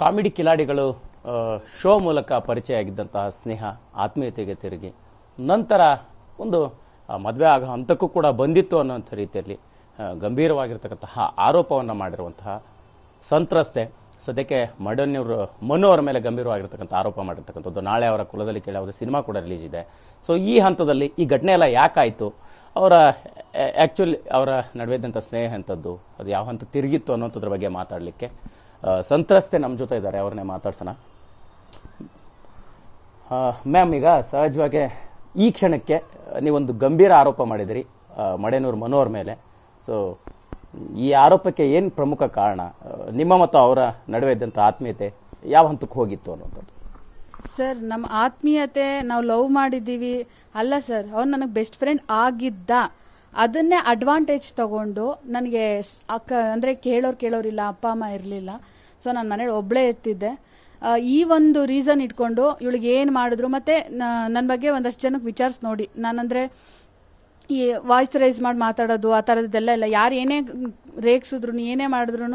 Comedy ಕಿಲಾಡಿಗಳು show ಮೂಲಕ ಪರಿಚಯ ಆಗಿದ್ದಂತಹ ಸ್ನೇಹ ಆತ್ಮೀಯತೆಗೆ ತಿರುಗಿ ನಂತರ ಒಂದು ಮದುವೆ ಆಗೋ ಹಂತಕ್ಕೂ ಕೂಡ ಬಂದಿತ್ತು ಅನ್ನೋಂಥ ರೀತಿಯಲ್ಲಿ ಗಂಭೀರವಾಗಿರ್ತಕ್ಕಂತಹ ಆರೋಪವನ್ನು ಮಾಡಿರುವಂತಹ ಸಂತ್ರಸ್ತೆ ಸದ್ಯಕ್ಕೆ ಮಡನ್ನೂರು ಮನು ಅವರ ಮೇಲೆ ಗಂಭೀರವಾಗಿರ್ತಕ್ಕಂಥ ಆರೋಪ ಮಾಡಿರ್ತಕ್ಕಂಥದ್ದು. ನಾಳೆ ಅವರ ಕುಲದಲ್ಲಿ ಕೇಳೋದು ಸಿನಿಮಾ ಕೂಡ ರಿಲೀಸ್ ಇದೆ. ಸೊ ಈ ಹಂತದಲ್ಲಿ ಈ ಘಟನೆ ಎಲ್ಲ ಯಾಕಾಯಿತು, ಅವರ ಆ್ಯಕ್ಚುಲಿ ಅವರ ನಡುವೆ ಇದ್ದಂಥ ಸ್ನೇಹ ಎಂಥದ್ದು, ಅದು ಯಾವ ಹಂತ ತಿರುಗಿತ್ತು ಅನ್ನೋಂಥದ್ರ ಬಗ್ಗೆ ಮಾತಾಡಲಿಕ್ಕೆ ಸಂತ್ರಸ್ತೆ ನಮ್ಮ ಜೊತೆ ಇದ್ದಾರೆ, ಅವ್ರನ್ನೇ ಮಾತಾಡ್ಸೋಣ. ಮ್ಯಾಮ್, ಈಗ ಸಹಜವಾಗಿ ಈ ಕ್ಷಣಕ್ಕೆ ನೀವೊಂದು ಗಂಭೀರ ಆರೋಪ ಮಾಡಿದಿರಿ ಮಡೇನೂರು ಮನು ಅವ್ರ ಮೇಲೆ. ಸೊ ಈ ಆರೋಪಕ್ಕೆ ಏನು ಪ್ರಮುಖ ಕಾರಣ, ನಿಮ್ಮ ಮತ್ತು ಅವರ ನಡುವೆ ಇದ್ದಂಥ ಆತ್ಮೀಯತೆ ಯಾವ ಹಂತಕ್ಕೆ ಹೋಗಿತ್ತು ಅನ್ನೋಂಥದ್ದು? ಸರ್, ನಮ್ಮ ಆತ್ಮೀಯತೆ ನಾವು ಲವ್ ಮಾಡಿದ್ದೀವಿ ಅಲ್ಲ ಸರ್, ಅವ್ನು ನನಗೆ ಬೆಸ್ಟ್ ಫ್ರೆಂಡ್ ಆಗಿದ್ದ. ಅದನ್ನೇ ಅಡ್ವಾಂಟೇಜ್ ತಗೊಂಡು ನನಗೆ ಅಂದರೆ ಕೇಳೋರಿಲ್ಲ, ಅಪ್ಪ ಅಮ್ಮ ಇರಲಿಲ್ಲ. ಸೊ ನಾನು ಮನೇಲಿ ಒಬ್ಬಳೇ ಎತ್ತಿದ್ದೆ. ಈ ಒಂದು ರೀಸನ್ ಇಟ್ಕೊಂಡು ಇವಳಿಗೆ ಏನು ಮಾಡಿದ್ರು, ಮತ್ತು ನನ್ನ ಬಗ್ಗೆ ಒಂದಷ್ಟು ಜನಕ್ಕೆ ವಿಚಾರಿಸಿ ನೋಡಿ, ನಾನಂದರೆ ಈ ವಾಯ್ಸ್ ರೈಸ್ ಮಾಡಿ ಮಾತಾಡೋದು ಆ ಥರದ್ದೆಲ್ಲ ಇಲ್ಲ. ಯಾರು ಏನೇ ರೇಗಿಸಿದ್ರು ಏನೇ ಮಾಡಿದ್ರು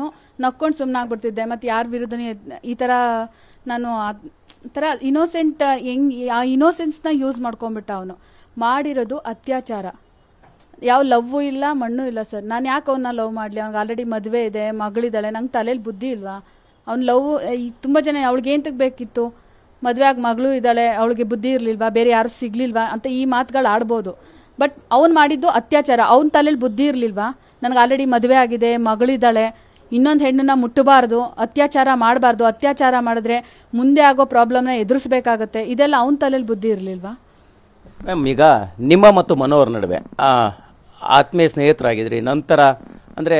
ನಕ್ಕೊಂಡು ಸುಮ್ಮನೆ ಆಗ್ಬಿಡ್ತಿದ್ದೆ. ಮತ್ತು ಯಾರ ವಿರುದ್ಧನೇ ಈ ಥರ ನಾನು ಥರ ಇನ್ನೋಸೆಂಟ್ ಆ ಇನ್ನೋಸೆನ್ಸ್ನ ಯೂಸ್ ಮಾಡ್ಕೊಂಬಿಟ್ಟ. ಅವನು ಮಾಡಿರೋದು ಅತ್ಯಾಚಾರ, ಯಾವ ಲವ್ವು ಇಲ್ಲ ಮಣ್ಣು ಇಲ್ಲ ಸರ್. ನಾನು ಯಾಕೆ ಅವನ್ನ ಲವ್ ಮಾಡಲಿ? ಅವ್ನಿಗೆ ಆಲ್ರೆಡಿ ಮದುವೆ ಇದೆ, ಮಗಳಿದ್ದಾಳೆ. ನಂಗೆ ತಲೆಯಲ್ಲಿ ಬುದ್ಧಿ ಇಲ್ವಾ? ಅವ್ನು ಲವ್ ತುಂಬ ಜನ ಅವಳಿಗೆ ಏನು ತೆಗಬೇಕಿತ್ತು, ಮದುವೆ ಆಗಿ ಮಗಳು ಇದ್ದಾಳೆ, ಅವಳಿಗೆ ಬುದ್ಧಿ ಇರಲಿಲ್ವಾ, ಬೇರೆ ಯಾರು ಸಿಗ್ಲಿಲ್ವಾ ಅಂತ ಈ ಮಾತುಗಳು ಆಡ್ಬೋದು. ಬಟ್ ಅವ್ನು ಮಾಡಿದ್ದು ಅತ್ಯಾಚಾರ. ಅವ್ನ ತಲೆಯಲ್ಲಿ ಬುದ್ಧಿ ಇರಲಿಲ್ವಾ? ನನಗೆ ಆಲ್ರೆಡಿ ಮದುವೆ ಆಗಿದೆ, ಮಗಳಿದ್ದಾಳೆ, ಇನ್ನೊಂದು ಹೆಣ್ಣನ್ನ ಮುಟ್ಟಬಾರ್ದು, ಅತ್ಯಾಚಾರ ಮಾಡಬಾರ್ದು, ಅತ್ಯಾಚಾರ ಮಾಡಿದ್ರೆ ಮುಂದೆ ಆಗೋ ಪ್ರಾಬ್ಲಮ್ನ ಎದುರಿಸಬೇಕಾಗತ್ತೆ, ಇದೆಲ್ಲ ಅವನ ತಲೆಯಲ್ಲಿ ಬುದ್ಧಿ ಇರಲಿಲ್ವಾ? ಮ್ಯಾಮ್, ಈಗ ನಿಮ್ಮ ಮತ್ತು ಮನೋಹರ್ ನಡುವೆ ಆತ್ಮೀಯ ಸ್ನೇಹಿತರಾಗಿದ್ರಿ, ನಂತರ ಅಂದರೆ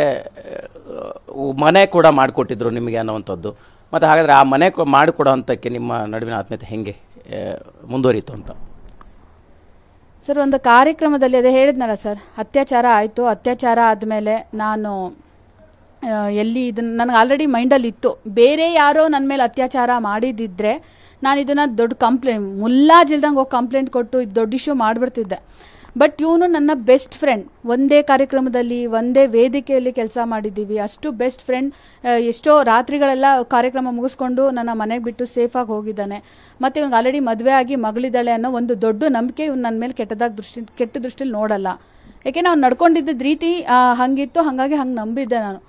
ಮನೆ ಕೂಡ ಮಾಡಿಕೊಟ್ಟಿದ್ರು ನಿಮಗೆ ಅನ್ನೋವಂಥದ್ದು. ಮತ್ತು ಹಾಗಾದರೆ ಆ ಮನೆ ಮಾಡಿಕೊಡೋ ಹಂತಕ್ಕೆ ನಿಮ್ಮ ನಡುವಿನ ಆತ್ಮೀಯತೆ ಹೆಂಗೆ ಮುಂದುವರಿಯಿತು ಅಂತ? ಸರ್, ಒಂದು ಕಾರ್ಯಕ್ರಮದಲ್ಲಿ ಅದೇ ಹೇಳಿದ್ನಲ್ಲ ಸರ್, ಅತ್ಯಾಚಾರ ಆಯಿತು. ಅತ್ಯಾಚಾರ ಆದಮೇಲೆ ನಾನು ಎಲ್ಲಿ ಇದನ್ನು ನನಗೆ ಆಲ್ರೆಡಿ ಮೈಂಡಲ್ಲಿ ಇತ್ತು, ಬೇರೆ ಯಾರೋ ನನ್ನ ಮೇಲೆ ಅತ್ಯಾಚಾರ ಮಾಡಿದ್ದಿದ್ರೆ ನಾನು ಇದನ್ನು ದೊಡ್ಡ ಮುಲ್ಲಾಜಿಲ್ದಂಗೆ ಹೋಗಿ ಕಂಪ್ಲೇಂಟ್ ಕೊಟ್ಟು ಇದು ದೊಡ್ಡ ಇಶ್ಯೂ ಮಾಡಿಬಿಡ್ತಿದ್ದೆ. ಬಟ್ ಇವನು ನನ್ನ ಬೆಸ್ಟ್ ಫ್ರೆಂಡ್, ಒಂದೇ ಕಾರ್ಯಕ್ರಮದಲ್ಲಿ ಒಂದೇ ವೇದಿಕೆಯಲ್ಲಿ ಕೆಲಸ ಮಾಡಿದ್ದೀವಿ, ಅಷ್ಟು ಬೆಸ್ಟ್ ಫ್ರೆಂಡ್. ಎಷ್ಟೋ ರಾತ್ರಿಗಳೆಲ್ಲ ಕಾರ್ಯಕ್ರಮ ಮುಗಿಸ್ಕೊಂಡು ನನ್ನ ಮನೆಗೆ ಬಿಟ್ಟು ಸೇಫಾಗಿ ಹೋಗಿದ್ದಾನೆ. ಮತ್ತು ಇವ್ನಿಗೆ ಆಲ್ರೆಡಿ ಮದುವೆ ಆಗಿ ಮಗಳಿದ್ದಾಳೆ ಅನ್ನೋ ಒಂದು ದೊಡ್ಡ ನಂಬಿಕೆ ಇವ್ನು ನನ್ನ ಮೇಲೆ ಕೆಟ್ಟ ದೃಷ್ಟಿಲಿ ನೋಡಲ್ಲ. ಯಾಕೆಂದ್ರೆ ಅವ್ನು ನಡ್ಕೊಂಡಿದ್ದ ರೀತಿ ಹಂಗಿತ್ತು, ಹಾಗಾಗಿ ಹಂಗೆ ನಂಬಿದ್ದೆ ನಾನು.